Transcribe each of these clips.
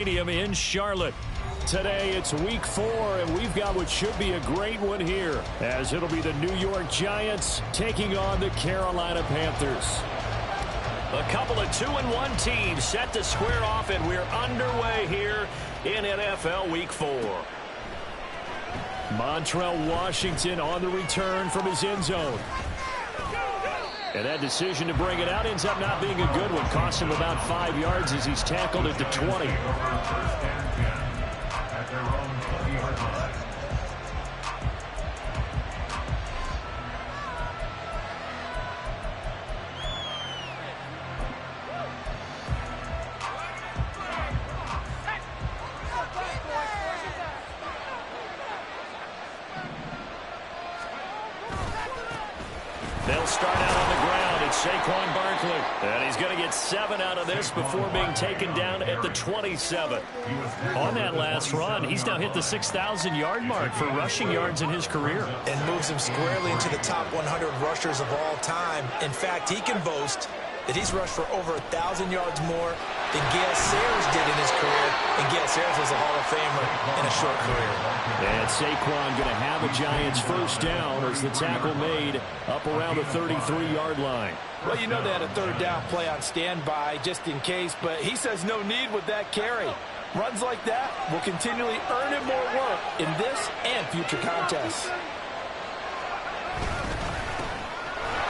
In Charlotte. Today it's week 4, and we've got what should be a great one here, as it'll be the New York Giants taking on the Carolina Panthers. A couple of 2-1 teams set to square off, and we're underway here in NFL Week 4. Montrell Washington on the return from his end zone. And that decision to bring it out ends up not being a good one. Cost him about 5 yards as he's tackled at the 20. They'll start out on the ground. It's Saquon Barkley. And he's going to get 7 out of this before being taken down at the 27. On that last run, he's now hit the 6,000-yard mark for rushing yards in his career. And moves him squarely into the top 100 rushers of all time. In fact, he can boast that he's rushed for over 1,000 yards more than Gale Sayers did in his career. And Gale Sayers was a Hall of Famer in a short career. And Saquon going to have a Giants first down as the tackle made up around the 33-yard line. Well, you know they had a third down play on standby just in case, but he says no need with that carry. Runs like that will continually earn him more work in this and future contests.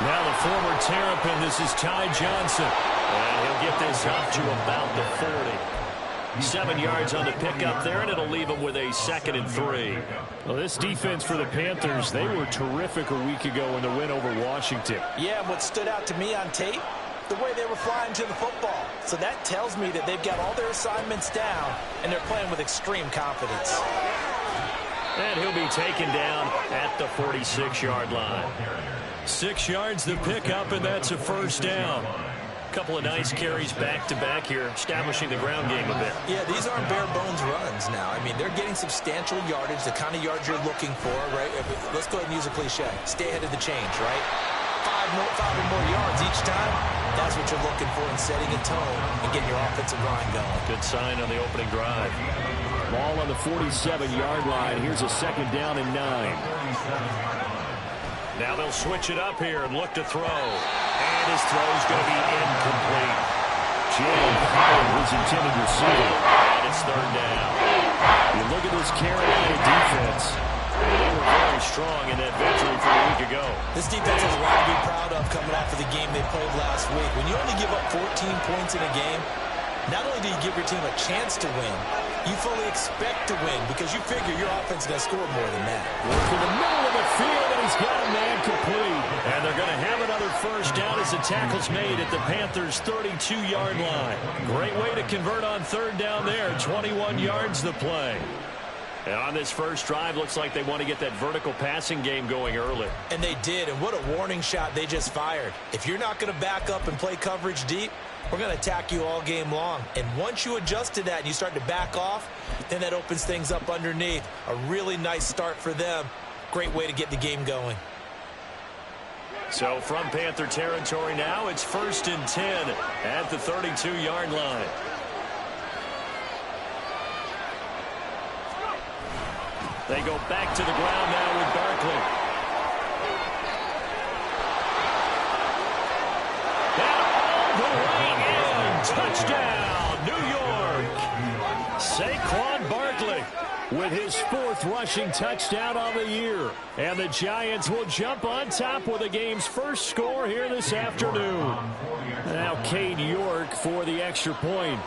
Now the former Terrapin, this is Ty Johnson. And he'll get this up to about the 40. 7 yards on the pickup there, and it'll leave him with a 2nd and 3. Well, this defense for the Panthers, they were terrific a week ago in the win over Washington. Yeah, what stood out to me on tape, the way they were flying to the football. So that tells me that they've got all their assignments down, and they're playing with extreme confidence. And he'll be taken down at the 46-yard line. 6 yards the pickup, and that's a first down. Couple of nice carries back-to-back here, establishing the ground game a bit. Yeah, these aren't bare-bones runs now. I mean, they're getting substantial yardage, the kind of yards you're looking for, right? Let's go ahead and use a cliche. Stay ahead of the change, right? Five or more yards each time. That's what you're looking for in setting a tone and getting your offensive line going. Good sign on the opening drive. Ball on the 47-yard line. Here's a 2nd down and 9. Now they'll switch it up here and look to throw. And his throw's going to be incomplete. Jalen Howard was intended receiver. And it's 3rd down. You look at this Carolina defense. They were very strong in that victory from a week ago. This defense has a lot to be proud of coming off of the game they played last week. When you only give up 14 points in a game, not only do you give your team a chance to win, you fully expect to win because you figure your offense is going to score more than that. Work in the middle of the field, and he's got a man complete. And they're going to have another first down as the tackle's made at the Panthers' 32-yard line. Great way to convert on 3rd down there. 21 yards the play. And on this first drive, looks like they want to get that vertical passing game going early. And they did, and what a warning shot they just fired. If you're not going to back up and play coverage deep, we're going to attack you all game long. And once you adjust to that and you start to back off, then that opens things up underneath. A really nice start for them. Great way to get the game going. So from Panther territory now, it's 1st and 10 at the 32-yard line. They go back to the ground now with Barkley. Touchdown, New York. Saquon Barkley with his 4th rushing touchdown on the year. And the Giants will jump on top with the game's first score here this afternoon. Now Cade York for the extra point.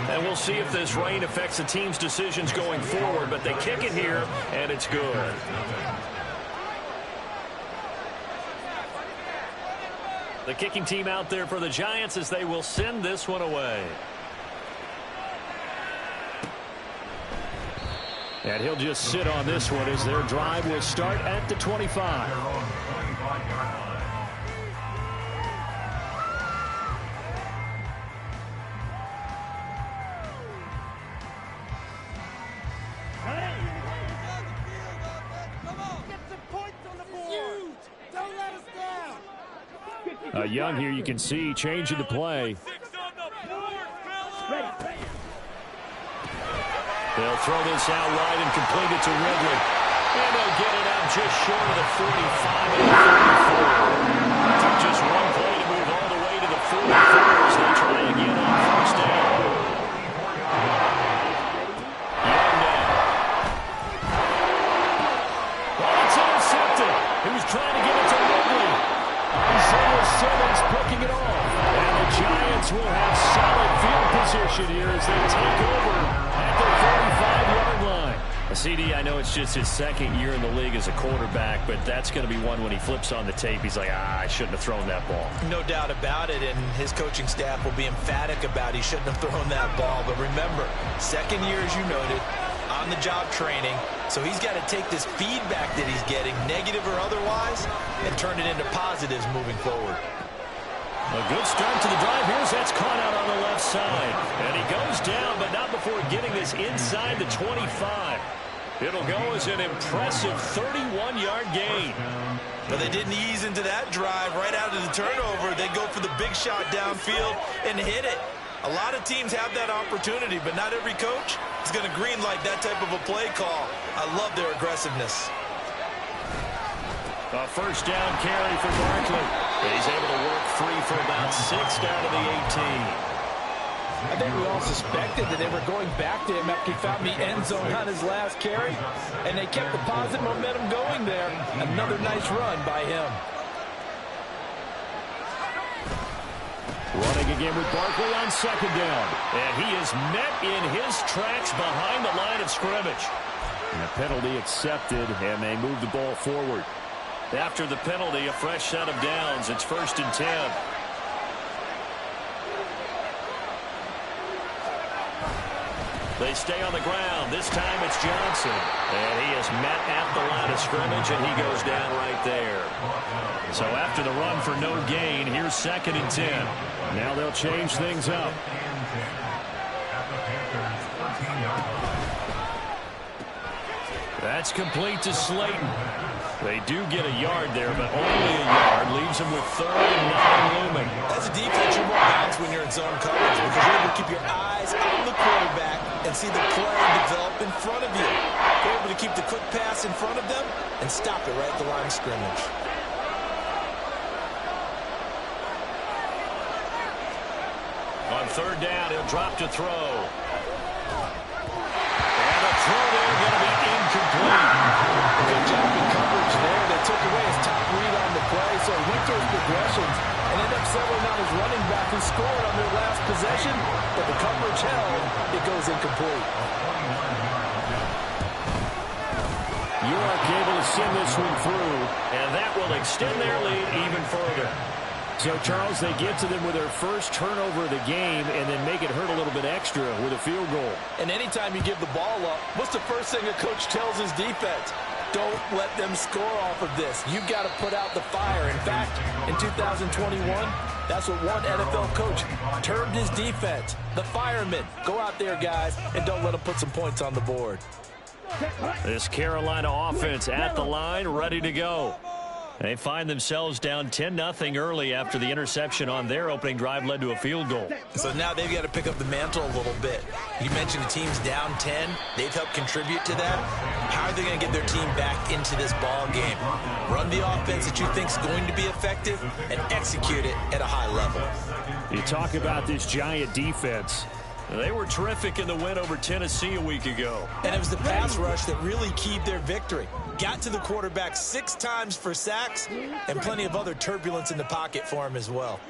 And we'll see if this rain affects the team's decisions going forward, but they kick it here, and it's good. The kicking team out there for the Giants as they will send this one away. And he'll just sit on this one as their drive will start at the 25. Young here, you can see changing the play. They'll throw this out wide and complete it to Ridley. And they'll get it out just short of the 45 and the 44. Took just one play to move all the way to the 44 as they try again on first down. Young now. Oh, it's intercepted. He was trying to get it to Ridley. Isaiah Simmons picking it off. And the Giants will have solid field position here as they take over at the 45-yard line. CD, I know it's just his second year in the league as a quarterback, but that's going to be one when he flips on the tape. He's like, I shouldn't have thrown that ball. No doubt about it, and his coaching staff will be emphatic about he shouldn't have thrown that ball. But remember, second year, as you noted, on-the-job training, so he's got to take this feedback that he's getting, negative or otherwise, and turn it into positives moving forward. A good start to the drive. Here's that's caught out on the left side. And he goes down, but not before getting this inside the 25. It'll go as an impressive 31-yard gain. But they didn't ease into that drive right out of the turnover. They go for the big shot downfield and hit it. A lot of teams have that opportunity, but not every coach is going to green light that type of a play call. I love their aggressiveness. A first down carry for Barkley. He's able to work free for about 6 down to the 18. I think we all suspected that they were going back to him after he found the end zone on his last carry, and they kept the positive momentum going there. Another nice run by him. Running again with Barkley on second down. And he is met in his tracks behind the line of scrimmage. And a penalty accepted, and they move the ball forward. After the penalty, a fresh set of downs. It's 1st and 10. They stay on the ground. This time it's Johnson. And he is met at the line of scrimmage, and he goes down right there. So after the run for no gain, here's 2nd and 10. Now they'll change things up. That's complete to Slayton. They do get a yard there, but only a yard. Leaves them with 3rd and 9 looming. As a defense, you're more balanced when you're in zone coverage because you're able to keep your eyes on the quarterback and see the play develop in front of you. You're able to keep the quick pass in front of them and stop it right at the line of scrimmage. On 3rd down, he'll drop to throw. And a throw there going to be incomplete. Good job in coverage there. They took away his top read on the play, so he went through his progressions and ended up settling on his running back who scored on their last possession, but the coverage held. It goes incomplete. York able to send this one through, and that will extend their lead even further. So, Charles, they get to them with their first turnover of the game and then make it hurt a little bit extra with a field goal. And anytime you give the ball up, what's the first thing a coach tells his defense? Don't let them score off of this. You've got to put out the fire. In fact, in 2021, that's what one NFL coach termed his defense. The firemen. Go out there, guys, and don't let them put some points on the board. This Carolina offense at the line, ready to go. They find themselves down 10-0 early after the interception on their opening drive led to a field goal. So now they've got to pick up the mantle a little bit. You mentioned the team's down 10. They've helped contribute to that. How are they going to get their team back into this ball game? Run the offense that you think is going to be effective and execute it at a high level. You talk about this Giant defense. They were terrific in the win over Tennessee a week ago. And it was the pass rush that really keyed their victory. Got to the quarterback 6 times for sacks and plenty of other turbulence in the pocket for him as well.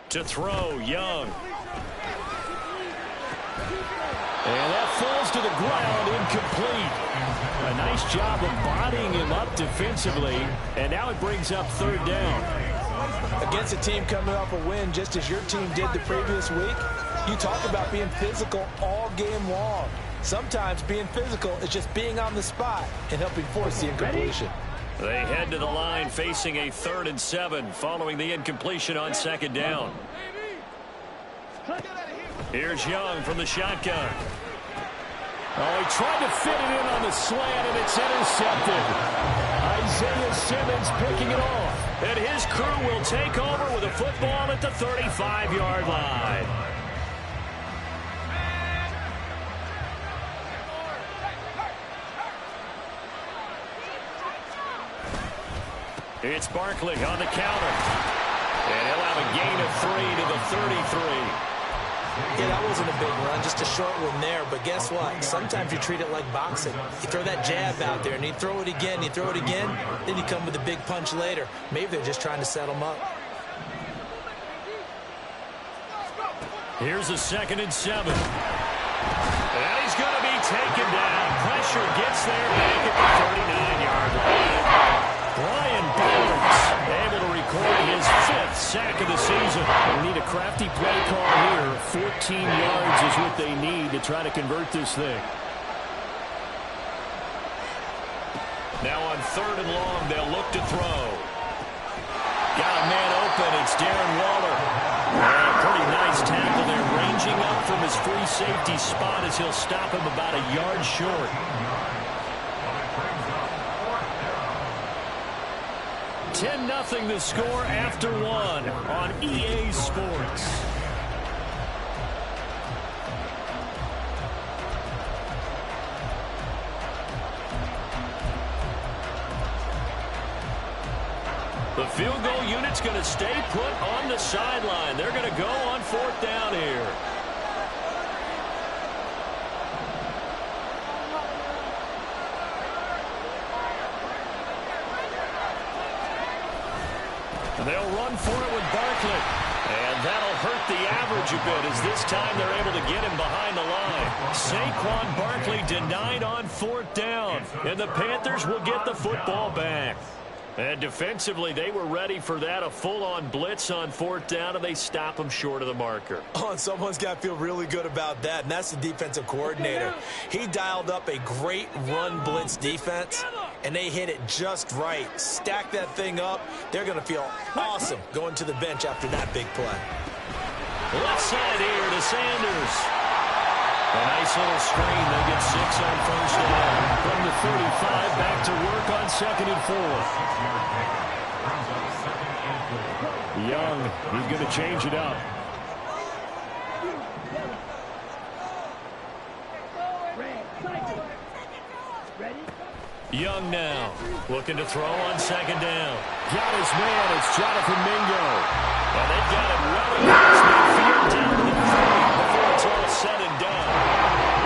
To throw, Young. And that falls to the ground, incomplete. A nice job of bodying him up defensively, and now it brings up 3rd down. Against a team coming off a win just as your team did the previous week, you talk about being physical all game long. Sometimes being physical is just being on the spot and helping force the incompletion. They head to the line facing a 3rd and 7 following the incompletion on 2nd down. Here's Young from the shotgun. Oh, he tried to fit it in on the slant, and it's intercepted. Isaiah Simmons picking it off. And his crew will take over with a football at the 35-yard line. It's Barkley on the counter. And he'll have a gain of 3 to the 33. Yeah, that wasn't a big run, just a short one there. But guess what? Sometimes you treat it like boxing. You throw that jab out there, and you throw it again, then you come with a big punch later. Maybe they're just trying to set him up. Here's a 2nd and 7. And he's going to be taken down. Pressure gets there back at the 39-yard line. Brian Burns able to record his 5th sack of the season. We need a crafty play call here. 14 yards is what they need to try to convert this thing. Now on 3rd and long, they'll look to throw. Got a man open. It's Darren Waller. Pretty nice tackle there, ranging up from his free safety spot as he'll stop him about a yard short. 10-0 the score after 1 on EA Sports. The field goal unit's going to stay put on the sideline. They're going to go on 4th down here. They'll run for it with Barkley. And that'll hurt the average a bit as this time they're able to get him behind the line. Saquon Barkley denied on 4th down. And the Panthers will get the football back. And defensively, they were ready for that, a full-on blitz on 4th down, and they stop him short of the marker. Oh, and someone's got to feel really good about that, and that's the defensive coordinator. He dialed up a great run blitz defense, and they hit it just right. Stack that thing up. They're going to feel awesome going to the bench after that big play. Left side here to Sanders. A nice little screen. They get 6 on 1st down. From the 35, back to work on 2nd and 4. Young, he's going to change it up. Young now, looking to throw on 2nd down. Got his man, it's Jonathan Mingo. And they've got it well across midfield down to the 30 before it's all said and done.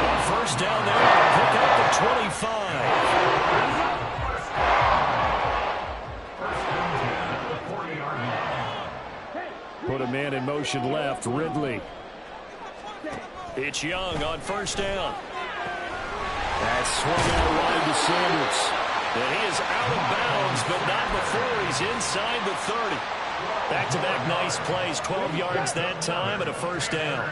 On 1st down there, pick it up at 25. Put a man in motion left, Ridley. It's Young on 1st down. That's swung out wide to Sanders. And he is out of bounds, but not before he's inside the 30. Back-to-back nice plays, 12 yards that time and a 1st down.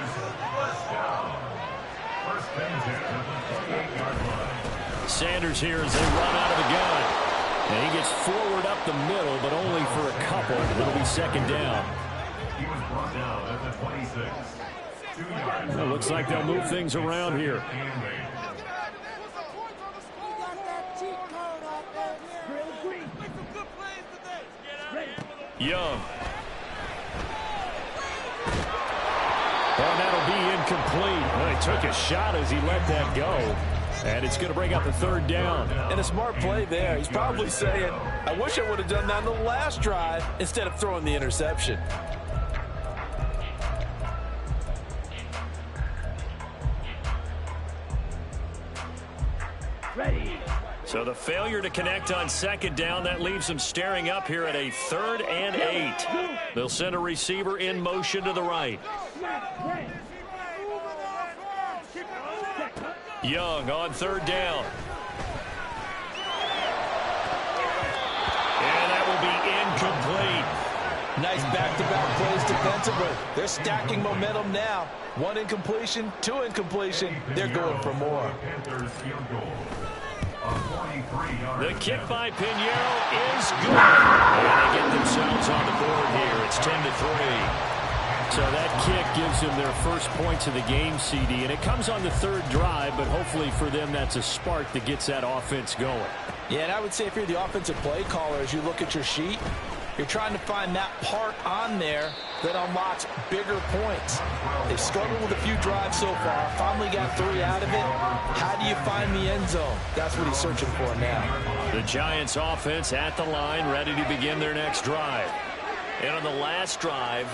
Sanders here as they run out of the gun. And he gets forward up the middle, but only for a couple. It'll be 2nd down. He was brought down at the 26. It looks like they'll move things around here. Young. And that'll be incomplete. Well, he took a shot as he let that go. And it's going to bring up the 3rd down. And a smart play there. He's probably saying, I wish I would have done that on the last drive instead of throwing the interception. Ready. So the failure to connect on 2nd down, that leaves them staring up here at a 3rd and 8. They'll send a receiver in motion to the right. Young on 3rd down. And that will be incomplete. Nice back-to-back plays defensively. They're stacking momentum now. 1 incompletion, 2 incompletion. They're going for more. The kick by Pinheiro is good. And they get themselves on the board here. It's 10-3. So that kick gives them their first points of the game, CD. And it comes on the 3rd drive, but hopefully for them that's a spark that gets that offense going. Yeah, and I would say if you're the offensive play caller, as you look at your sheet, You're trying to find that part on there that unlocks bigger points. They've struggled with a few drives so far. Finally got 3 out of it. How do you find the end zone? That's what he's searching for now. The Giants offense at the line, ready to begin their next drive. And on the last drive,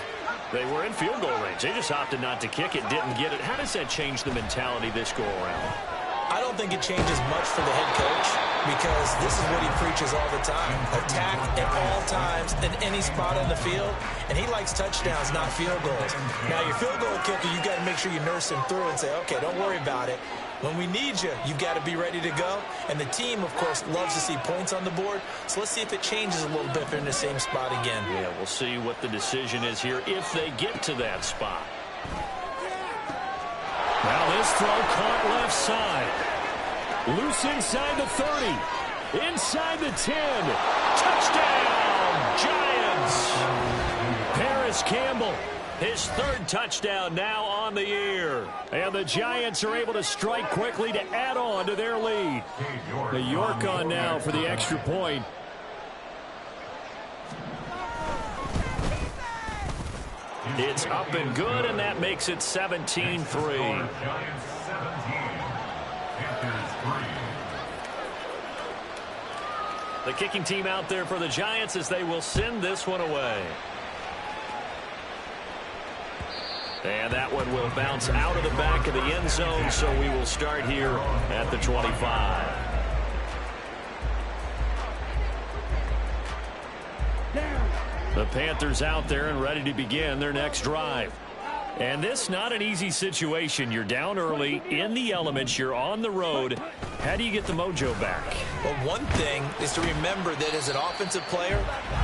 they were in field goal range. They just opted not to kick it, didn't get it. How does that change the mentality this go around? I don't think it changes much for the head coach because this is what he preaches all the time. Attack at all times in any spot on the field, and he likes touchdowns, not field goals. Now, your field goal kicker, you got to make sure you nurse him through and say, okay, don't worry about it. When we need you, you've got to be ready to go. And the team, of course, loves to see points on the board. So let's see if it changes a little bit if they're in the same spot again. Yeah, we'll see what the decision is here if they get to that spot. Now this throw caught left side. Loose inside the 30. Inside the 10. Touchdown, Giants. Paris Campbell, his 3rd touchdown now on the year. And the Giants are able to strike quickly to add on to their lead. The York on now for the extra point. It's up and good, and that makes it 17-3. The kicking team out there for the Giants as they will send this one away. And that one will bounce out of the back of the end zone, so we will start here at the 25. The Panthers out there and ready to begin their next drive. And this not an easy situation. You're down early, in the elements, you're on the road. How do you get the mojo back? Well, one thing is to remember that as an offensive player,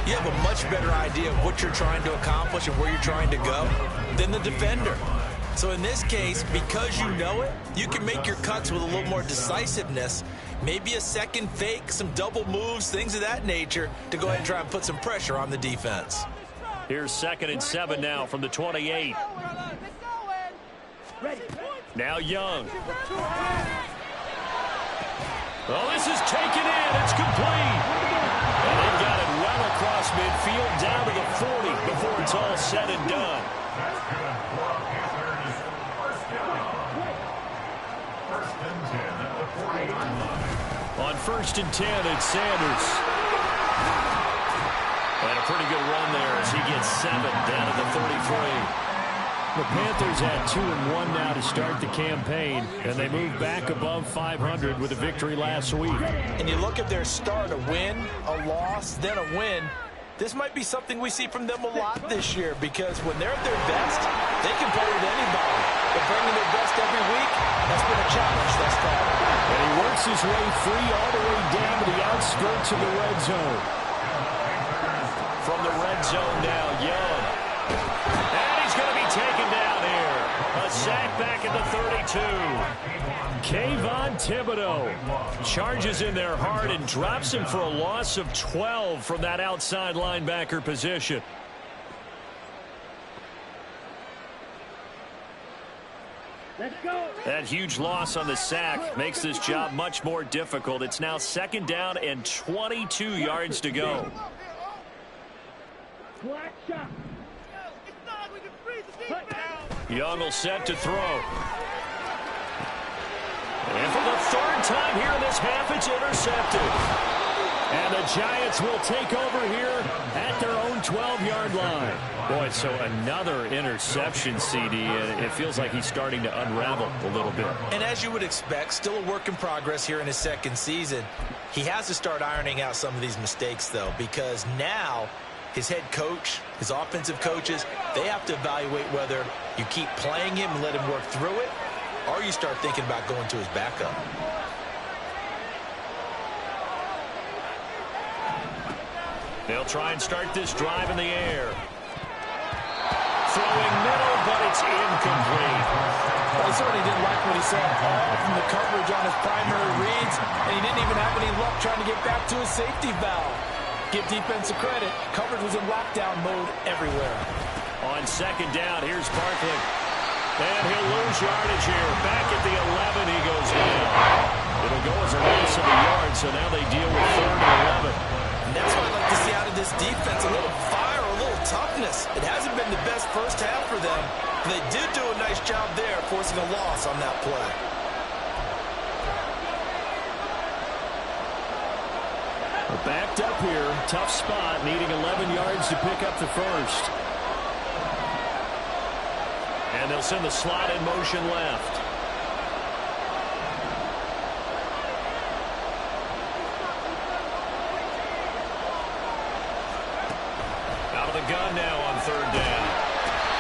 you have a much better idea of what you're trying to accomplish and where you're trying to go than the defender. So in this case, because you know it, you can make your cuts with a little more decisiveness. Maybe a second fake, some double moves, things of that nature to go ahead and try and put some pressure on the defense. Here's 2nd and 7 now from the 28. Now Young. Oh, this is taken in. It's complete. And they've got it well across midfield down to the 40 before it's all said and done. On 1st and 10, it's Sanders. And a pretty good run there as he gets 7 down at the 33. The Panthers had 2-1 now to start the campaign, and they moved back above 500 with a victory last week. And you look at their start, a win, a loss, then a win. This might be something we see from them a lot this year because when they're at their best, they can play with anybody. But bringing their best every week, that's been a challenge thus far. And he works his way free all the way down to the outskirts of the red zone. From the red zone now, Young. And he's going to be taken down here. A sack back at the 32. Kayvon Thibodeau charges in there hard and drops him for a loss of 12 from that outside linebacker position. Let's go. That huge loss on the sack makes this job much more difficult. It's now 2nd down and 22 yards to go. Young will set to throw. And for the 3rd time here in this half, it's intercepted. And the Giants will take over here at their own 12-yard line. Boy, so another interception, CD, and it feels like he's starting to unravel a little bit. And as you would expect, still a work in progress here in his 2nd season. He has to start ironing out some of these mistakes, though, because now his head coach, his offensive coaches, they have to evaluate whether you keep playing him and let him work through it, or you start thinking about going to his backup. They'll try and start this drive in the air. Throwing middle, but it's incomplete. Well, he certainly didn't like what he saw all from the coverage on his primary reads, and he didn't even have any luck trying to get back to his safety valve. Give defensive credit. Coverage was in lockdown mode everywhere. On 2nd down, here's Barkley. And he'll lose yardage here. Back at the 11, he goes down. It'll go as a loss of a yard, so now they deal with 3rd and 11. And that's what I'd like to see out of this this defense a little fire, a little toughness. It hasn't been the best first half for them, but they did do a nice job there forcing a loss on that play. We're backed up here. Tough spot, needing 11 yards to pick up the first. And they'll send the slot in motion left. Out of the gun now on third down.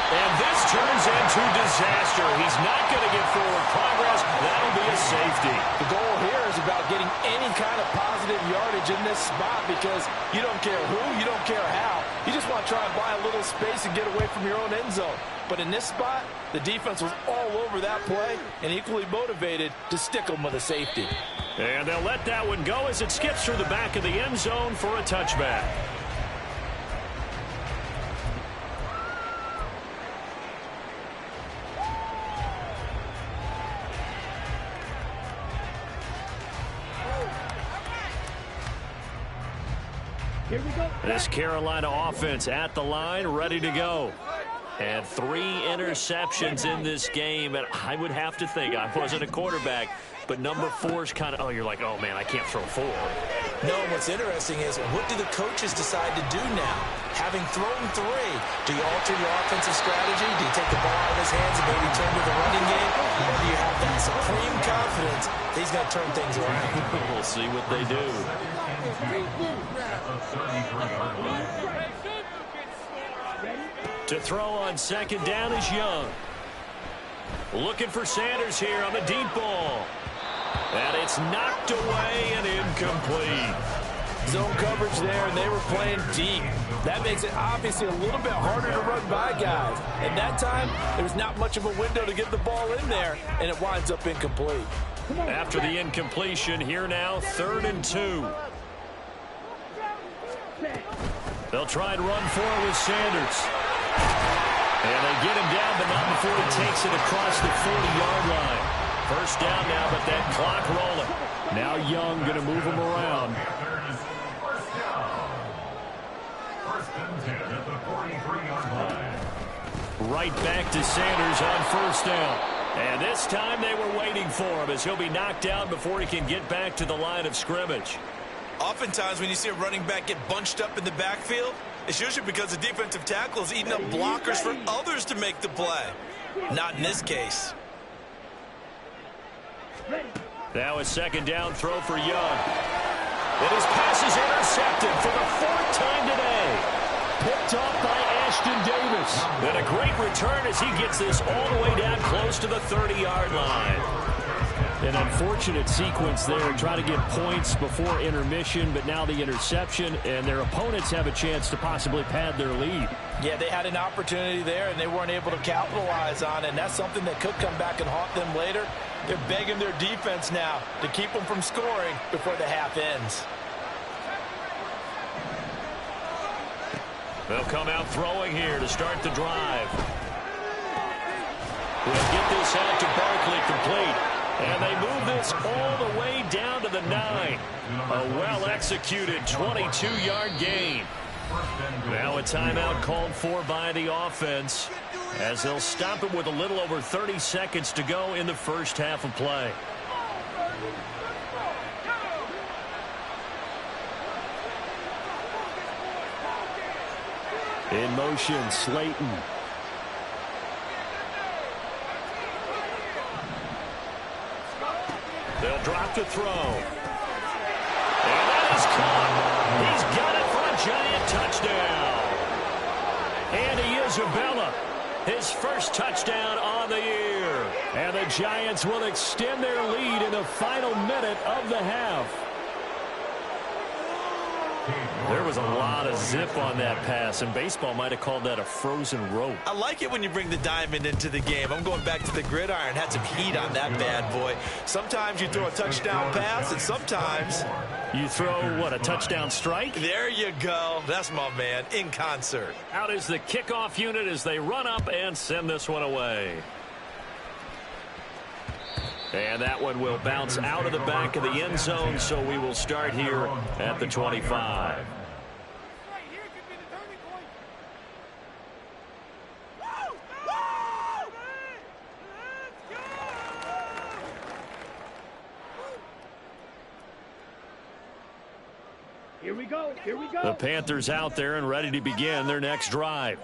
And this turns into disaster. He's not going to get forward progress. That'll be a safety. The goal here is about getting any kind of positive yardage in this spot because you don't care who, you don't care how. You just want to try and buy a little space and get away from your own end zone. But in this spot, the defense was all over that play and equally motivated to stick them with a safety. And they'll let that one go as it skips through the back of the end zone for a touchback. Here we go. This Carolina offense at the line, ready to go. And 3 interceptions in this game. And I would have to think, I wasn't a quarterback, but number 4's kind of, you're like, oh, man, I can't throw 4. No, what's interesting is what do the coaches decide to do now? Having thrown 3, do you alter your offensive strategy? Do you take the ball out of his hands and maybe turn to the running game? Or do you have that supreme confidence that he's going to turn things around? We'll see what they do. To throw on second down is Young. Looking for Sanders here on the deep ball. And it's knocked away and incomplete. Zone coverage there, and they were playing deep. That makes it obviously a little bit harder to run by guys. And that time, there's not much of a window to get the ball in there, and it winds up incomplete. After the incompletion, here now, 3rd and 2. They'll try and run for it with Sanders. And they get him down, but not before he takes it across the 40-yard line. First down now, but that clock rolling. Now Young going to move him around. Right back to Sanders on first down. And this time they were waiting for him as he'll be knocked down before he can get back to the line of scrimmage. Oftentimes when you see a running back get bunched up in the backfield, it's usually because the defensive tackle is eating up blockers for others to make the play. Not in this case. Now a second down throw for Young. And his pass is intercepted for the 4th time today. Picked off by Ashton Davis. And a great return as he gets this all the way down close to the 30-yard line. An unfortunate sequence there, trying to get points before intermission, but now the interception, and their opponents have a chance to possibly pad their lead. Yeah, they had an opportunity there, and they weren't able to capitalize on it, and that's something that could come back and haunt them later. They're begging their defense now to keep them from scoring before the half ends. They'll come out throwing here to start the drive. We'll get this out to Barkley complete. And they move this all the way down to the 9. A well-executed 22-yard gain. Now a timeout called for by the offense as they'll stop it with a little over 30 seconds to go in the first half of play. In motion, Slayton. They'll drop to throw. And that is caught. He's got it for a giant touchdown. Andy Isabella, his first touchdown on the year. And the Giants will extend their lead in the final minute of the half. There was a lot of zip on that pass, and baseball might have called that a frozen rope. I like it when you bring the diamond into the game. I'm going back to the gridiron. Had some heat on that bad boy. Sometimes you throw a touchdown pass, and sometimes you throw, what, a touchdown strike? There you go. That's my man, in concert. Out is the kickoff unit as they run up and send this one away. And that one will bounce out of the back of the end zone, so we will start here at the 25. Here we go. Here we go. The Panthers out there and ready to begin their next drive.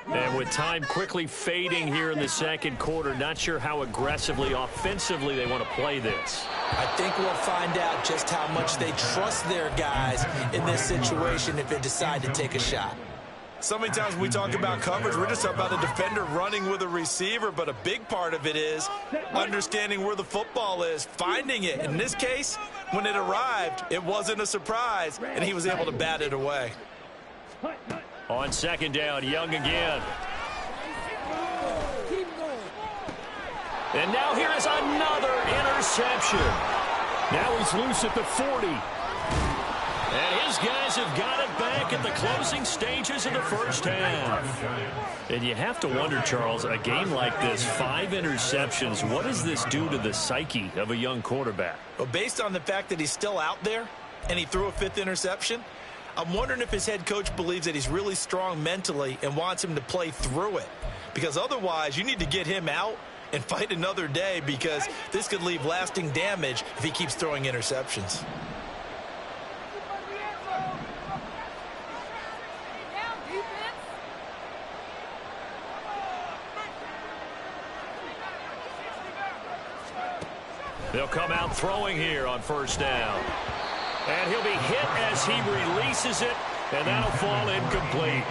And with time quickly fading here in the second quarter, not sure how aggressively, offensively they want to play this. I think we'll find out just how much they trust their guys in this situation if they decide to take a shot. So many times when we talk about coverage, we're just talking about a defender running with a receiver, but a big part of it is understanding where the football is, finding it. In this case, when it arrived, it wasn't a surprise, and he was able to bat it away. On second down, Young again. And now here is another interception. Now he's loose at the 40. And his guys have got it back at the closing stages of the first half. And you have to wonder, Charles, a game like this, 5 interceptions, what does this do to the psyche of a young quarterback? Well, based on the fact that he's still out there and he threw a 5th interception, I'm wondering if his head coach believes that he's really strong mentally and wants him to play through it. Because otherwise, you need to get him out and fight another day, because this could leave lasting damage if he keeps throwing interceptions. They'll come out throwing here on first down. And he'll be hit as he releases it, and that'll fall incomplete.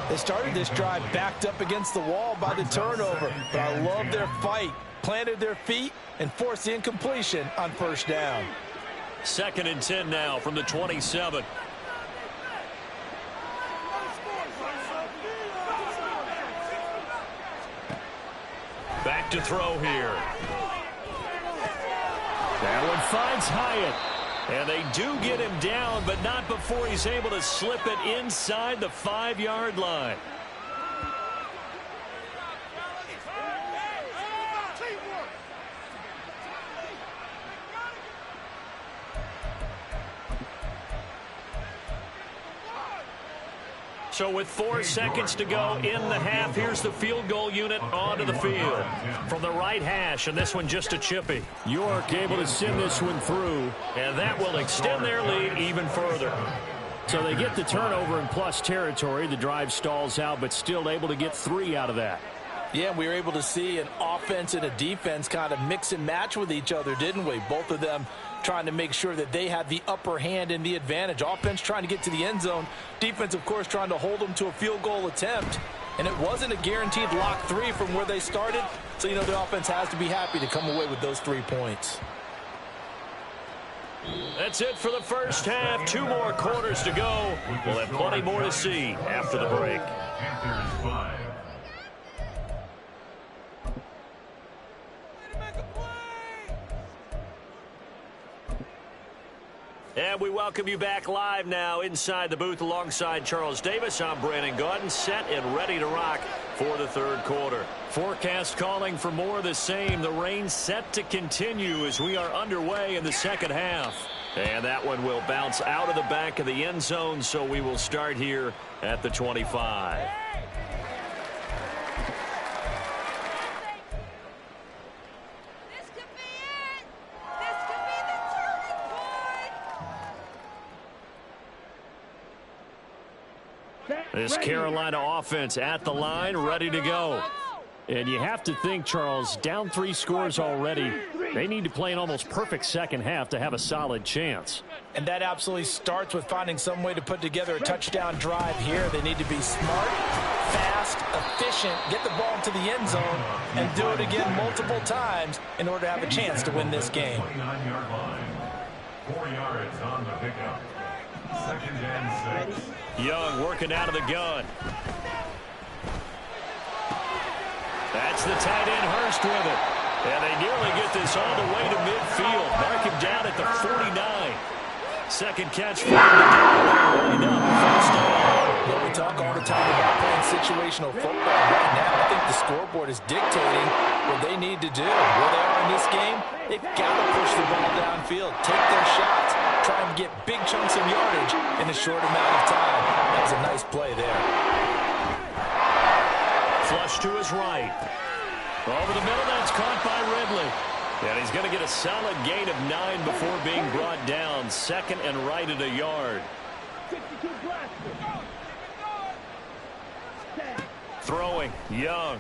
They started this drive backed up against the wall by the turnover, but I love their fight. Planted their feet and forced the incompletion on first down. 2nd and 10 now from the 27. Back to throw here. That one finds Hyatt. And they do get him down, but not before he's able to slip it inside the 5-yard line. So with 4 seconds to go in the half, here's the field goal unit onto the field. From the right hash, and this one just a chippy. York able to send this one through, and that will extend their lead even further. So they get the turnover in plus territory. The drive stalls out, but still able to get 3 out of that. Yeah, we were able to see an offense and a defense kind of mix and match with each other, didn't we? Both of them trying to make sure that they had the upper hand and the advantage. Offense trying to get to the end zone. Defense, of course, trying to hold them to a field goal attempt. And it wasn't a guaranteed lock 3 from where they started. So, you know, the offense has to be happy to come away with those 3 points. That's it for the first half. 2 more quarters to go. We'll have plenty more to see after the break. And we welcome you back live now inside the booth alongside Charles Davis. I'm Brandon Gaudin, set and ready to rock for the 3rd quarter. Forecast calling for more of the same. The rain set to continue as we are underway in the second half. And that one will bounce out of the back of the end zone, so we will start here at the 25. This Carolina offense at the line, ready to go. And you have to think, Charles, down 3 scores already. They need to play an almost perfect second half to have a solid chance. And that absolutely starts with finding some way to put together a touchdown drive here. They need to be smart, fast, efficient, get the ball into the end zone, and do it again multiple times in order to have a chance to win this game. 4 yards on the pickup. 2nd and 6. Young working out of the gun. That's the tight end Hurst with it. And they nearly get this all the way to midfield. Mark him down at the 49. 2nd catch for him. Well, we talk all the time about playing situational football. Right now, I think the scoreboard is dictating what they need to do. Where they are in this game, they've got to push the ball downfield, take their shots, try and get big chunks of yardage in a short amount of time. That was a nice play there. Flush to his right. Over the middle, that's caught by Ridley. And he's going to get a solid gain of 9 before being brought down. 2nd and right at a yard. Throwing, Young.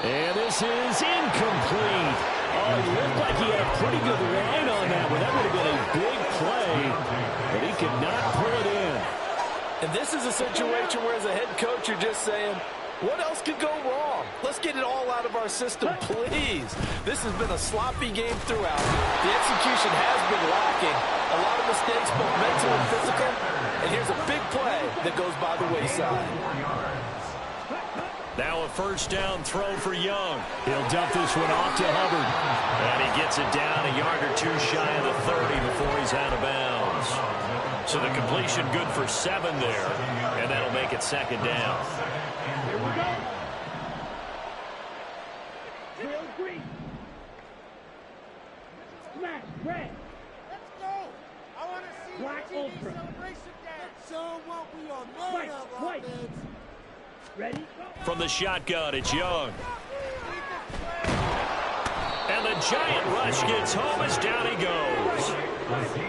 And this is incomplete. Oh, it looked like he had a pretty good line on that one. That would have been a big play, but he could not pull it in. And this is a situation where, as a head coach, you're just saying, what else could go wrong? Let's get it all out of our system, please. This has been a sloppy game throughout. The execution has been lacking. A lot of mistakes, both mental and physical. And here's a big play that goes by the wayside. Now a first down throw for Young. He'll dump this one off to Hubbard. And he gets it down a yard or two shy of the 30 before he's out of bounds. So the completion good for 7 there. And that'll make it second down. Here we go. Drill green. Smash, red. Let's go. I want to see Black the TV Ultra. celebration dance. Show what we are made of, White. offense. Ready? Go. From the shotgun, it's Young. And the giant rush gets home as down he goes.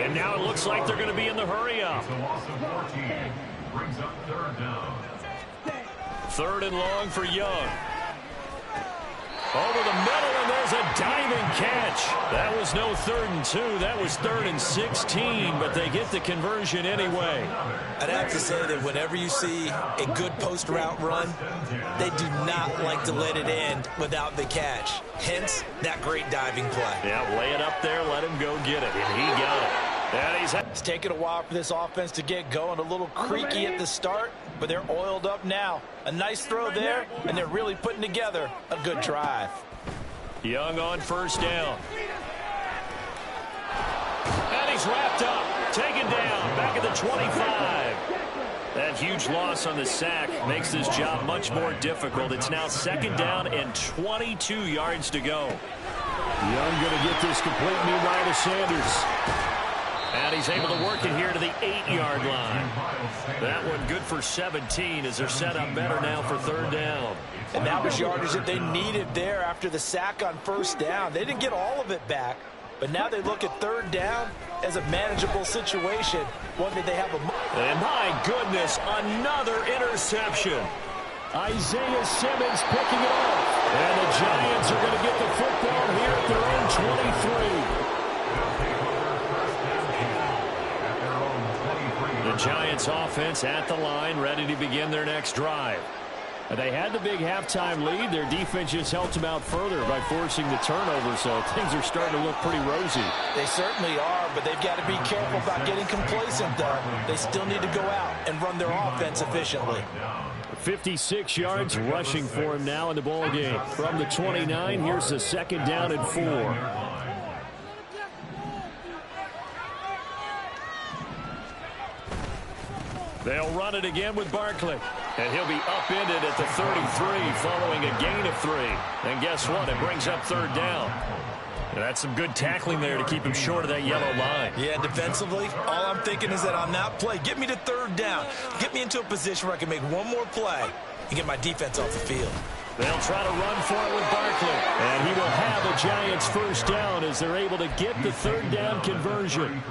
And now it looks like they're going to be in the hurry-up. The loss of 14 brings up third down. Third and long for Young. Over the middle, and there's a diving catch. That was no 3rd and 2. That was 3rd and 16, but they get the conversion anyway. I'd have to say that whenever you see a good post route run, they do not like to let it end without the catch. Hence, that great diving play. Yeah, lay it up there, let him go get it, and he got it. And It's taken a while for this offense to get going. A little creaky at the start, but they're oiled up now. A nice throw there, and they're really putting together a good drive. Young on first down. And he's wrapped up, taken down, back at the 25. That huge loss on the sack makes this job much more difficult. It's now second down and 22 yards to go. Young going to get this complete meanwhile to Sanders. And he's able to work it here to the 8-yard line. That one good for 17 as they're set up better now for third down. And that was yardage that they needed there after the sack on first down. They didn't get all of it back, but now they look at third down as a manageable situation, one that they have a... And my goodness, another interception. Isaiah Simmons picking it up. And the Giants are going to get the football here at their own 23. The Giants offense at the line, ready to begin their next drive. They had the big halftime lead. Their defense just helped them out further by forcing the turnover, so things are starting to look pretty rosy. They certainly are, but they've got to be careful about getting complacent, though. They still need to go out and run their offense efficiently. 56 yards rushing for him now in the ball game. From the 29, here's the second down and 4. They'll run it again with Barkley. And he'll be upended at the 33 following a gain of 3. And guess what? It brings up third down. And that's some good tackling there to keep him short of that yellow line. Yeah, defensively, all I'm thinking is that on that play, get me to third down. Get me into a position where I can make one more play and get my defense off the field. They'll try to run for it with Barkley. And he will have a Giants first down as they're able to get the third down conversion.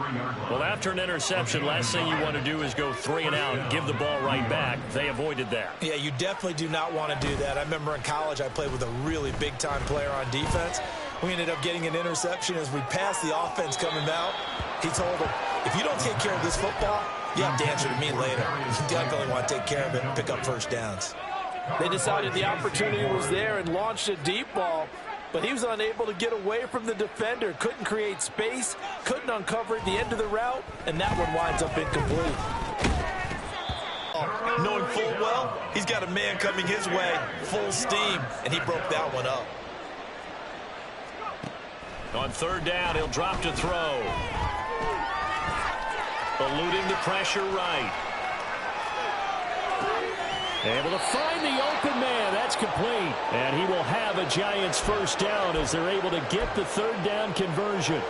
Well, after an interception, last thing you want to do is go 3 and out and give the ball right back. They avoided that. Yeah, you definitely do not want to do that. I remember in college I played with a really big-time player on defense. We ended up getting an interception as we passed the offense coming out. He told him, if you don't take care of this football, you have to answer to me later. You definitely want to take care of it and pick up first downs. They decided the opportunity was there and launched a deep ball, but he was unable to get away from the defender, couldn't create space, couldn't uncover at the end of the route, and that one winds up incomplete. Knowing full well, he's got a man coming his way, full steam, and he broke that one up. On third down, he'll drop to throw. Eluding the pressure right. Able to find the open man. That's complete. And he will have a Giants first down as they're able to get the third down conversion.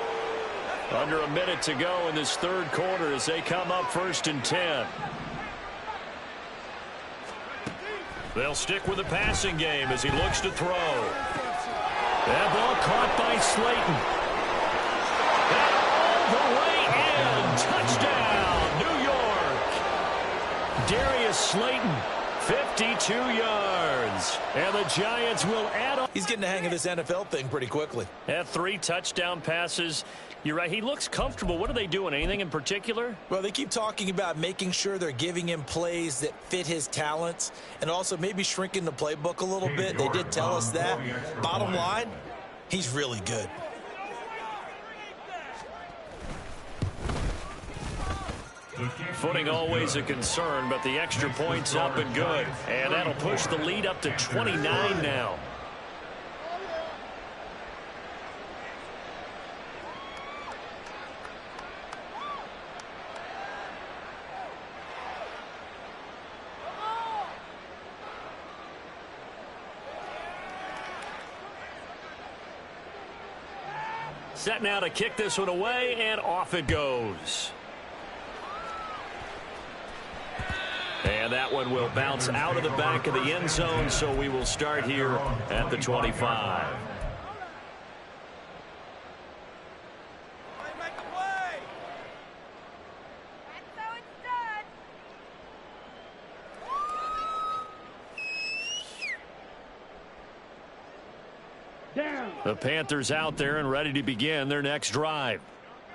Under a minute to go in this third quarter as they come up first and 10. They'll stick with the passing game as he looks to throw. That ball caught by Slayton. And all the way Touchdown, New York. Darius Slayton, 52 yards. And the Giants will add on. He's getting the hang of this NFL thing pretty quickly. Had 3 touchdown passes. You're right. He looks comfortable. What are they doing? Anything in particular? Well, they keep talking about making sure they're giving him plays that fit his talents and also maybe shrinking the playbook a little bit. They did tell us that. Bottom line, he's really good. Footing always a concern, but the extra point's up and good. And that'll push the lead up to 29 now. Set now to kick this one away, and off it goes. And that one will bounce out of the back of the end zone, so we will start here at the 25. The Panthers out there and ready to begin their next drive.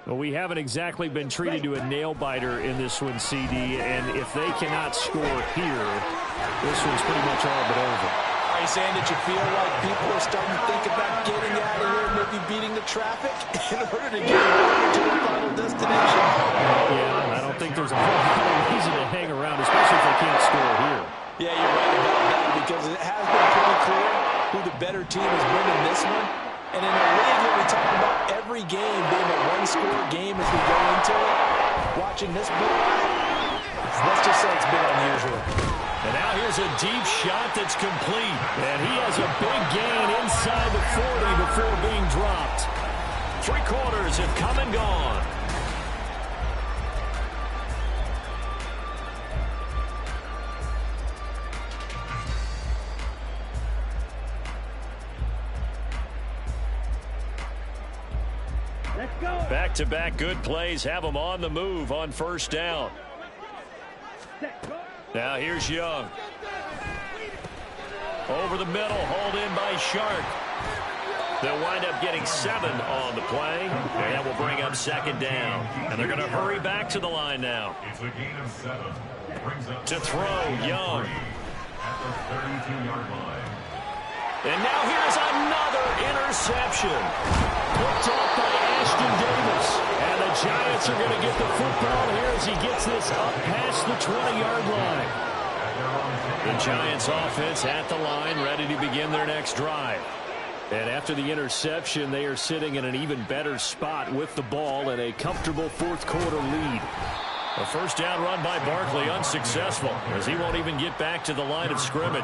Well, we haven't exactly been treated to a nail-biter in this one, CD, and if they cannot score here, this one's pretty much all but over. Are you saying that you feel like people are starting to think about getting out of here and maybe beating the traffic in order to get to their final destination? Yeah, I don't think there's a whole lot of reason to hang around, especially if they can't score here. Yeah, you're right about that because it has been pretty clear who the better team has been in this one. And in a league where we talk about every game being a one-score game as we go into it, watching this book, let's just say it's been unusual. And now here's a deep shot that's complete. And he has a big gain inside the 40 before being dropped. 3 quarters have come and gone. Back-to-back good plays have them on the move on first down. Now here's Young. Over the middle, hauled in by Shark. They'll wind up getting 7 on the play, and that will bring up second down. And they're going to hurry back to the line now. It's a gain of 7. To throw, Young. At the 32-yard line. And now here's another interception. Picked off by Ashton Davis. And the Giants are going to get the football here as he gets this up past the 20-yard line. The Giants offense at the line, ready to begin their next drive. And after the interception, they are sitting in an even better spot with the ball and a comfortable fourth-quarter lead. A first down run by Barkley, unsuccessful, as he won't even get back to the line of scrimmage.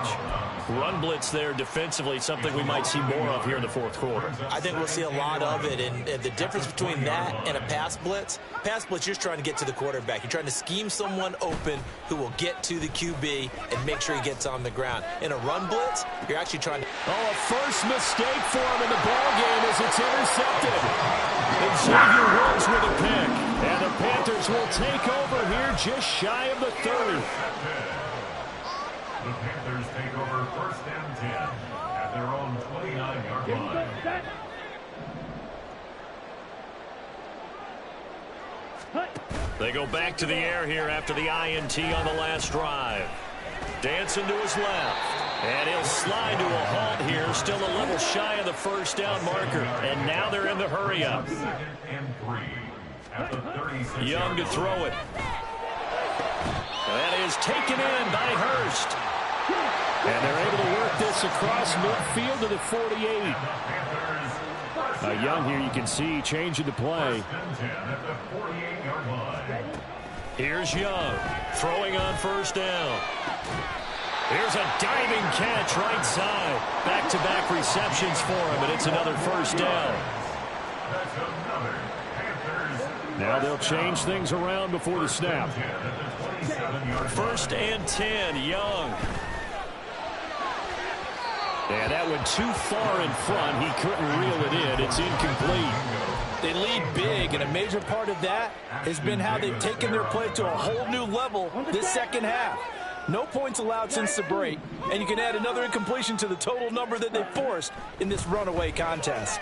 Run blitz there defensively, something we might see more of here in the fourth quarter. I think we'll see a lot of it, and the difference between that and a pass blitz, you're just trying to get to the quarterback. You're trying to scheme someone open who will get to the QB and make sure he gets on the ground. In a run blitz, you're actually trying to... Oh, a first mistake for him in the ball game as it's intercepted. And Xavier Woods with a pick. And the Panthers will take over here just shy of the 30. The Panthers take over first and 10 at their own 29-yard line. They go back to the air here after the INT on the last drive. Dancing to his left. And he'll slide to a halt here, still a little shy of the first down marker. And now they're in the hurry-up. Second and 3 at the 36. Young to throw it. That is taken in by Hurst. And they're able to work this across midfield to the 48. Young here, you can see, changing the play. Here's Young, throwing on first down. Here's a diving catch right side. Back-to-back receptions for him, and it's another first down. Now they'll change things around before the snap. First and 10, Young. And that went too far in front. He couldn't reel it in. It's incomplete. They lead big, and a major part of that has been how they've taken their play to a whole new level this second half. No points allowed since the break, and you can add another incompletion to the total number that they forced in this runaway contest.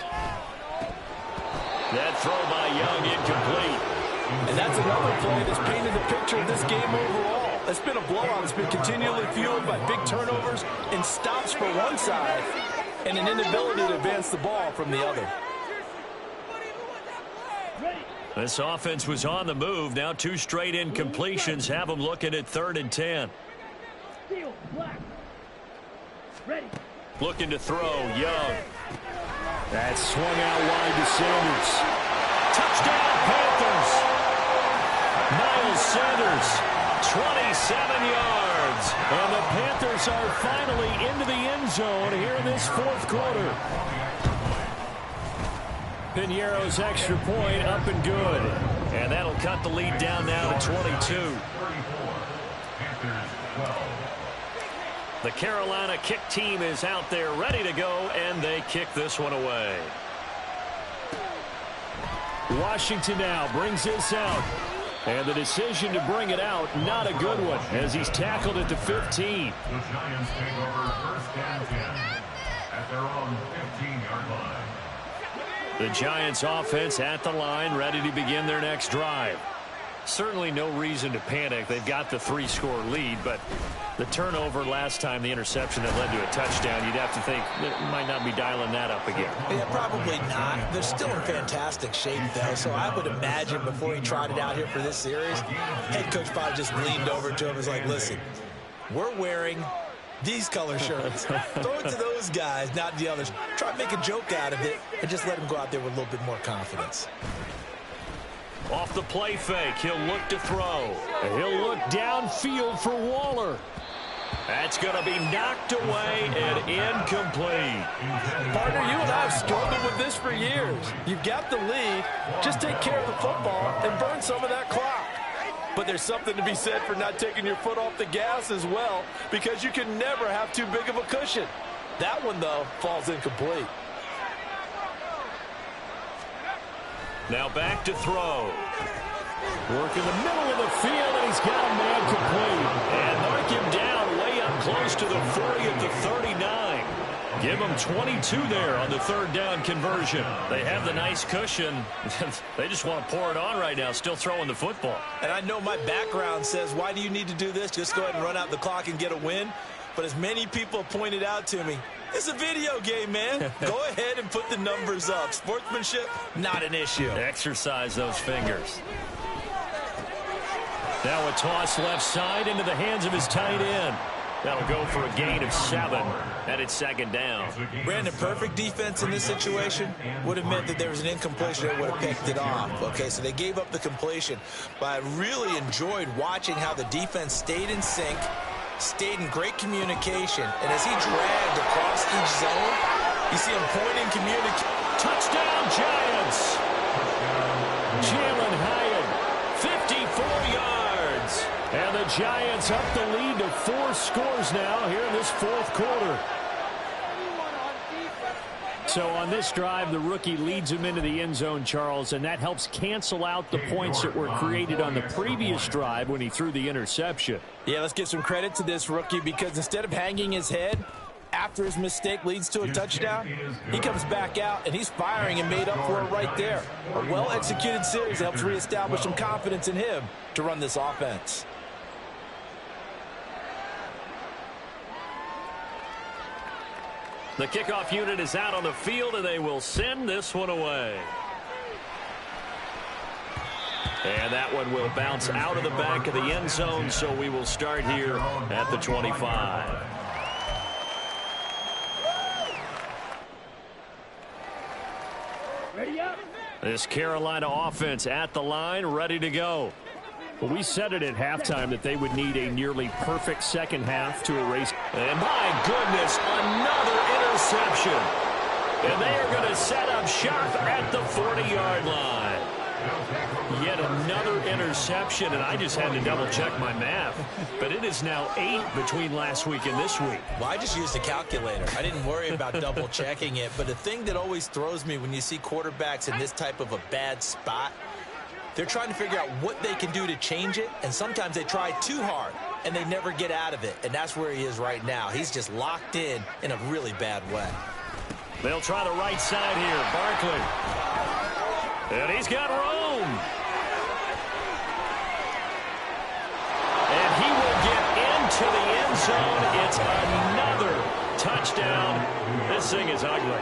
That throw by Young incomplete. And that's another play that's painted the picture of this game overall. It's been a blowout that's been continually fueled by big turnovers and stops for one side and an inability to advance the ball from the other. This offense was on the move. Now 2 straight incompletions have them looking at 3rd and 10. Looking to throw, Young. That swung out wide to Sanders. Touchdown, Panthers. Miles Sanders, 27 yards. And the Panthers are finally into the end zone here in this 4th quarter. Piñeiro's extra point up and good. And that'll cut the lead down now to 22. The Carolina kick team is out there ready to go, and they kick this one away. Washington now brings this out. And the decision to bring it out, not a good one, as he's tackled at the 15. The Giants take over 1st and 10 at their own 15-yard line. The Giants offense at the line, ready to begin their next drive. Certainly no reason to panic. They've got the 3-score lead, but the turnover last time, the interception that led to a touchdown, you'd have to think they might not be dialing that up again. Yeah, probably not. They're still in fantastic shape, though, so I would imagine before he trotted out here for this series, head coach probably just leaned over to him and was like, listen, we're wearing these color shirts. Throw it to those guys, not the others. Try to make a joke out of it and just let him go out there with a little bit more confidence. Off the play fake, he'll look to throw. And he'll look downfield for Waller. That's going to be knocked away and incomplete. Partner, you and I have struggled with this for years. You've got the lead. Just take care of the football and burn some of that clock. But there's something to be said for not taking your foot off the gas as well, because you can never have too big of a cushion. That one, though, falls incomplete. Now back to throw. Work in the middle of the field, and he's got a man complete. And mark him down way up close to the 40 at the 39. Give them 22 there on the 3rd down conversion. They have the nice cushion. They just want to pour it on right now, still throwing the football. And I know my background says, why do you need to do this? Just go ahead and run out the clock and get a win. But as many people have pointed out to me, it's a video game, man. Go ahead and put the numbers up. Sportsmanship, not an issue. Exercise those fingers. Now a toss left side into the hands of his tight end. That'll go for a gain of 7, and it's 2nd down. Brandon, perfect defense in this situation would have meant that there was an incompletion that would have picked it off. Okay, so they gave up the completion. But I really enjoyed watching how the defense stayed in sync, stayed in great communication, and as he dragged across each zone, you see him pointing, communicating. Touchdown, Giants! Jalen Hyatt, 54 yards. And the Giants up the lead to 4 scores now here in this 4th quarter. So on this drive, the rookie leads him into the end zone, Charles, and that helps cancel out the points that were created on the previous drive when he threw the interception. Yeah, let's give some credit to this rookie, because instead of hanging his head after his mistake leads to a touchdown, he comes back out and he's firing and made up for it right there. A well-executed series helps reestablish some confidence in him to run this offense. The kickoff unit is out on the field, and they will send this one away. And that one will bounce out of the back of the end zone, so we will start here at the 25. Ready up. This Carolina offense at the line, ready to go. Well, we said it at halftime that they would need a nearly perfect second half to erase. And my goodness, another interception. And they are going to set up shop at the 40-yard line. Yet another interception, and I just had to double-check my math. But it is now 8 between last week and this week. Well, I just used a calculator. I didn't worry about double-checking it. But the thing that always throws me when you see quarterbacks in this type of a bad spot, they're trying to figure out what they can do to change it, and sometimes they try too hard, and they never get out of it. And that's where he is right now. He's just locked in a really bad way. They'll try the right side here. Barkley. And he's got room. And he will get into the end zone. It's another touchdown. This thing is ugly.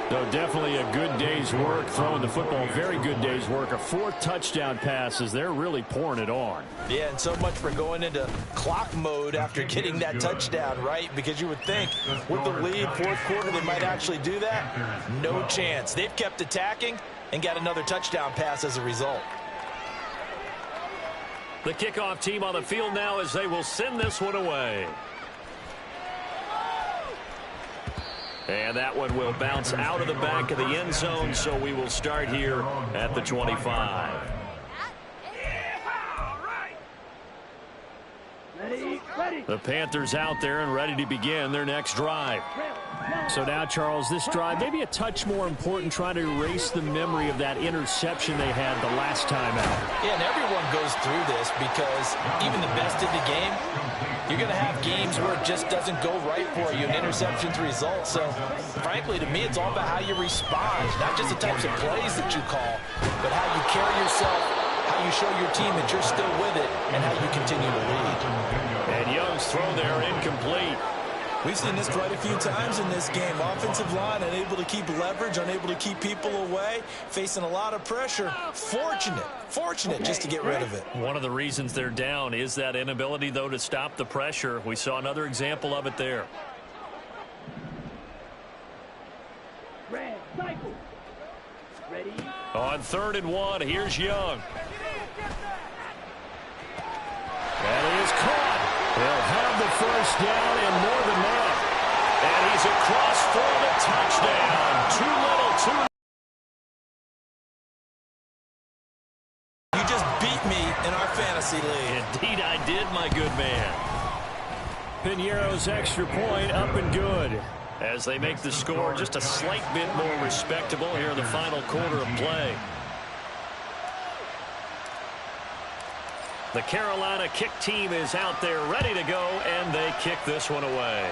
So definitely a good day's work throwing the football. Very good day's work. A 4th touchdown pass as they're really pouring it on. Yeah, and so much for going into clock mode after getting that touchdown, right? Because you would think with the lead, 4th quarter, they might actually do that. No chance. They've kept attacking and got another touchdown pass as a result. The kickoff team on the field now as they will send this one away. And that one will bounce out of the back of the end zone, so we will start here at the 25. The Panthers out there and ready to begin their next drive. So now, Charles, this drive maybe a touch more important, trying to erase the memory of that interception they had the last time out. Yeah, and everyone goes through this because even the best in the game, you're going to have games where it just doesn't go right for you, and interceptions result. So, frankly, to me, it's all about how you respond, not just the types of plays that you call, but how you carry yourself, how you show your team that you're still with it, and how you continue to lead. And Young's throw there incomplete. We've seen this quite a few times in this game. Offensive line unable to keep leverage, unable to keep people away, facing a lot of pressure. Fortunate just to get rid of it. One of the reasons they're down is that inability, though, to stop the pressure. We saw another example of it there. Red, cycle. Ready? On 3rd and 1, here's Young. That is caught. They'll have the first down and more than that. And he's across for the touchdown. Too little, too late. You just beat me in our fantasy league. Indeed I did, my good man. Piñeiro's extra point up and good, as they make the score just a slight bit more respectable here in the final quarter of play. The Carolina kick team is out there ready to go, and they kick this one away.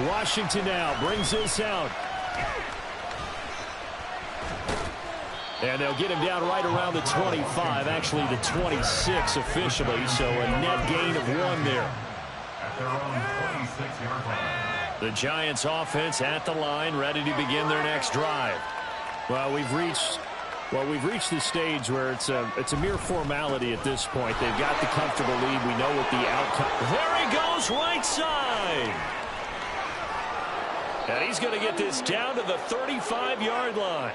Washington now brings this out. And they'll get him down right around the 25, actually the 26 officially, so a net gain of 1 there. At their own 26-yard line. The Giants offense at the line, ready to begin their next drive. Well, we've reached the stage where it's a mere formality at this point. They've got the comfortable lead. We know what the outcome. There he goes, right side. And he's going to get this down to the 35-yard line.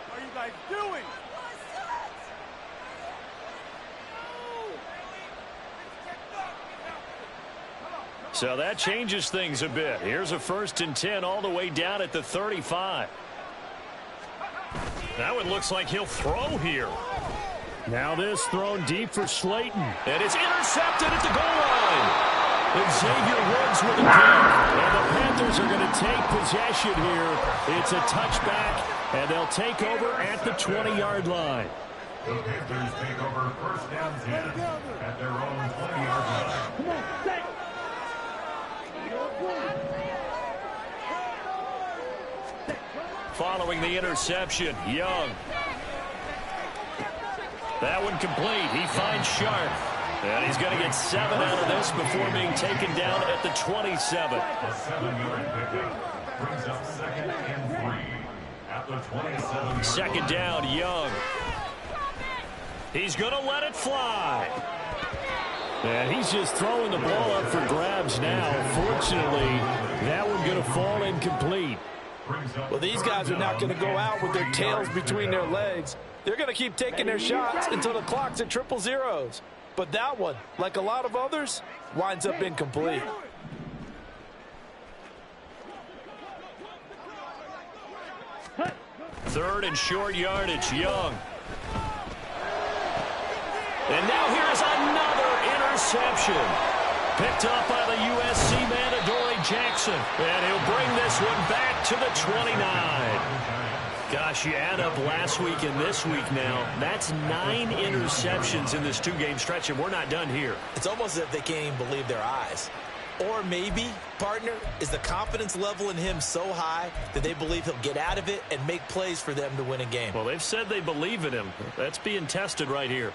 What are you guys doing? So that changes things a bit. Here's a 1st and 10 all the way down at the 35. That one looks like he'll throw here. Now this thrown deep for Slayton. And it's intercepted at the goal line. And Xavier Woods with a pick. And the Panthers are going to take possession here. It's a touchback, and they'll take over at the 20-yard line. The Panthers take over 1st and 10 at their own 20-yard line. Come on, set. Following the interception, Young. That one complete. He finds Sharp. And he's going to get 7 out of this before being taken down at the 27. A 7-yard pickup brings up 2nd and 3 at the 27. 2nd down, Young. He's going to let it fly. And he's just throwing the ball up for grabs now. Fortunately, that one going to fall incomplete. Well, these guys are not going to go out with their tails between their legs. They're going to keep taking their shots until the clock's at 0-0. But that one, like a lot of others, winds up incomplete. Third and short yardage, Young. And now here's another interception. Picked up by the USC man, Adoree Jackson. And he'll bring this one back to the 29. Gosh, you add up last week and this week now. That's 9 interceptions in this 2-game stretch, and we're not done here. It's almost as if they can't even believe their eyes. Or maybe, partner, is the confidence level in him so high that they believe he'll get out of it and make plays for them to win a game. Well, they've said they believe in him. That's being tested right here.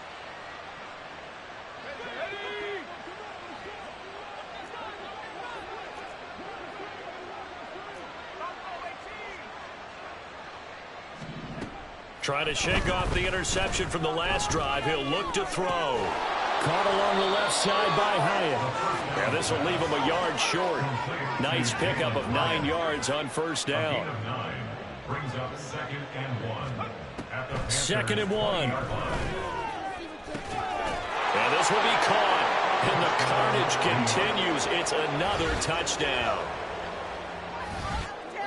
Trying to shake off the interception from the last drive. He'll look to throw. Caught along the left side by Hyatt. Yeah, this will leave him a yard short. Nice pickup of 9 yards on first down. Brings up 2nd and 1. At the 2nd and 1. And this will be caught. And the carnage continues. It's another touchdown.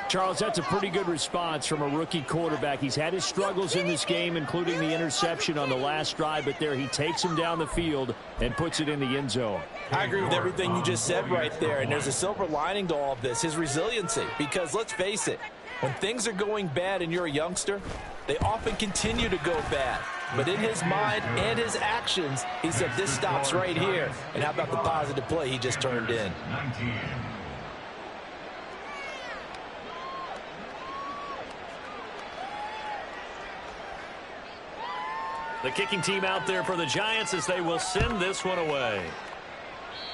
Charles, that's a pretty good response from a rookie quarterback. He's had his struggles in this game, including the interception on the last drive, but there he takes him down the field and puts it in the end zone. I agree with everything you just said right there, and there's a silver lining to all of this, his resiliency. Because let's face it, when things are going bad and you're a youngster, they often continue to go bad. But in his mind and his actions, he said, this stops right here. And how about the positive play he just turned in? 19. The kicking team out there for the Giants as they will send this one away.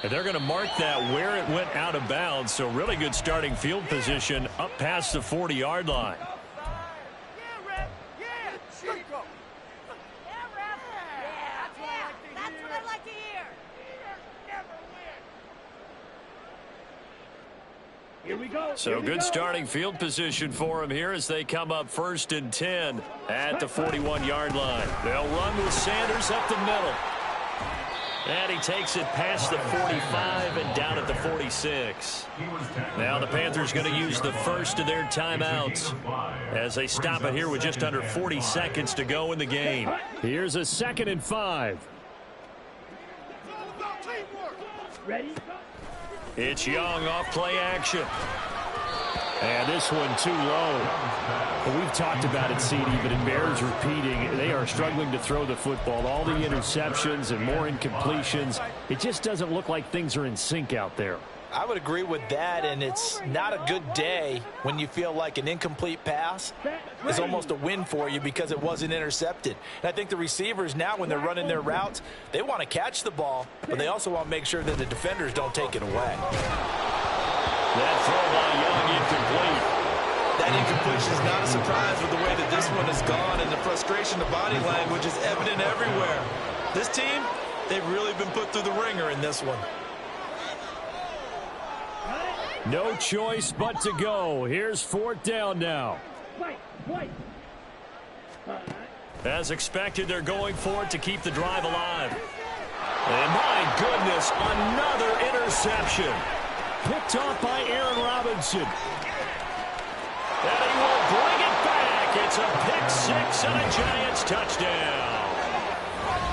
And they're going to mark that where it went out of bounds. So really good starting field position up past the 40-yard line. Here we go. So good starting field position for him here as they come up 1st and 10 at the 41-yard line. They'll run with Sanders up the middle. And he takes it past the 45 and down at the 46. Now the Panthers going to use the first of their timeouts as they stop it here with just under 40 seconds to go in the game. Here's a 2nd and 5. Ready? It's Young off play action. And this one too low. Well, we've talked about it, CD, but it bears repeating. They are struggling to throw the football. All the interceptions and more incompletions. It just doesn't look like things are in sync out there. I would agree with that, and it's not a good day when you feel like an incomplete pass is almost a win for you because it wasn't intercepted. And I think the receivers now, when they're running their routes, they want to catch the ball, but they also want to make sure that the defenders don't take it away. That throw by Young incomplete. That incompletion is not a surprise with the way that this one has gone, and the frustration of body language is evident everywhere. This team, they've really been put through the ringer in this one. No choice but to go. Here's 4th down now. As expected, they're going for it to keep the drive alive. And my goodness, another interception. Picked off by Aaron Robinson. And he will bring it back. It's a pick 6 and a Giants touchdown.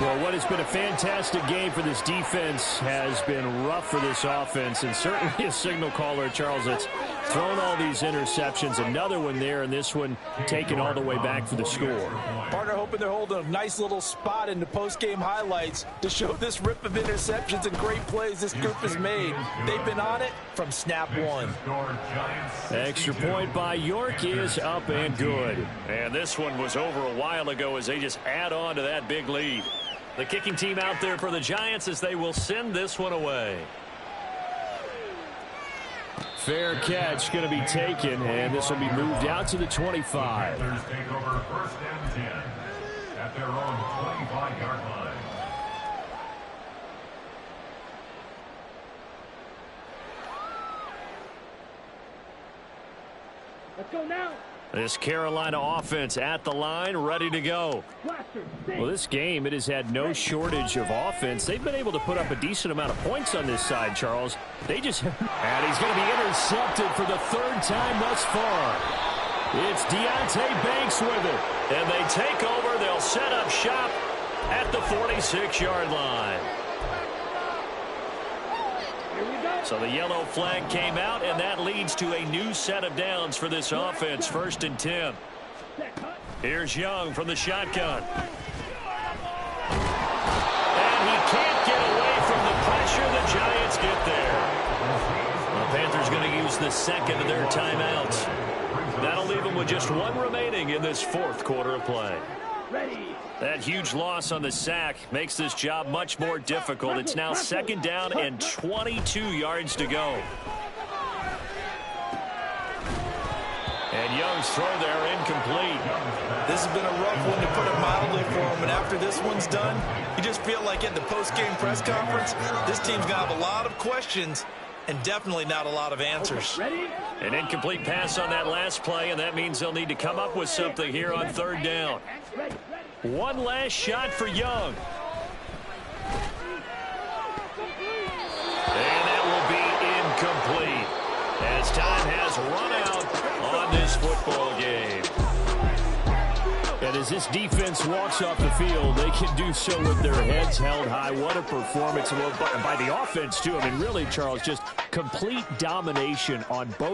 Well, what has been a fantastic game for this defense has been rough for this offense, and certainly a signal caller, Charles, that's thrown all these interceptions. Another one there, and this one taken all the way back for the score. Partner hoping they're holding a nice little spot in the post-game highlights to show this rip of interceptions and great plays this group has made. They've been on it from snap one. Extra point by York is up and good. And this one was over a while ago as they just add on to that big lead. The kicking team out there for the Giants as they will send this one away. Fair catch going to be taken, and this will be moved out to the 25. Panthers take over 1st and 10 at their own 25-yard line. Let's go now. This Carolina offense at the line, ready to go. Well, this game, it has had no shortage of offense. They've been able to put up a decent amount of points on this side, Charles. They just... And he's going to be intercepted for the 3rd time thus far. It's Deonte Banks with it. And they take over. They'll set up shop at the 46-yard line. So the yellow flag came out, and that leads to a new set of downs for this offense. 1st and 10. Here's Young from the shotgun. And he can't get away from the pressure. The Giants get there. The Panthers going to use the second of their timeouts. That'll leave them with just one remaining in this 4th quarter of play. That huge loss on the sack makes this job much more difficult. It's now 2nd down and 22 yards to go. And Young's throw there incomplete. This has been a rough one, to put it mildly, for him. And after this one's done, you just feel like at the post-game press conference, this team's going to have a lot of questions and definitely not a lot of answers. An incomplete pass on that last play, and that means they'll need to come up with something here on 3rd down. One last shot for Young. And that will be incomplete as time has run out on this football game. And as this defense walks off the field, they can do so with their heads held high. What a performance by the offense, too. I mean, really, Charles, just complete domination on both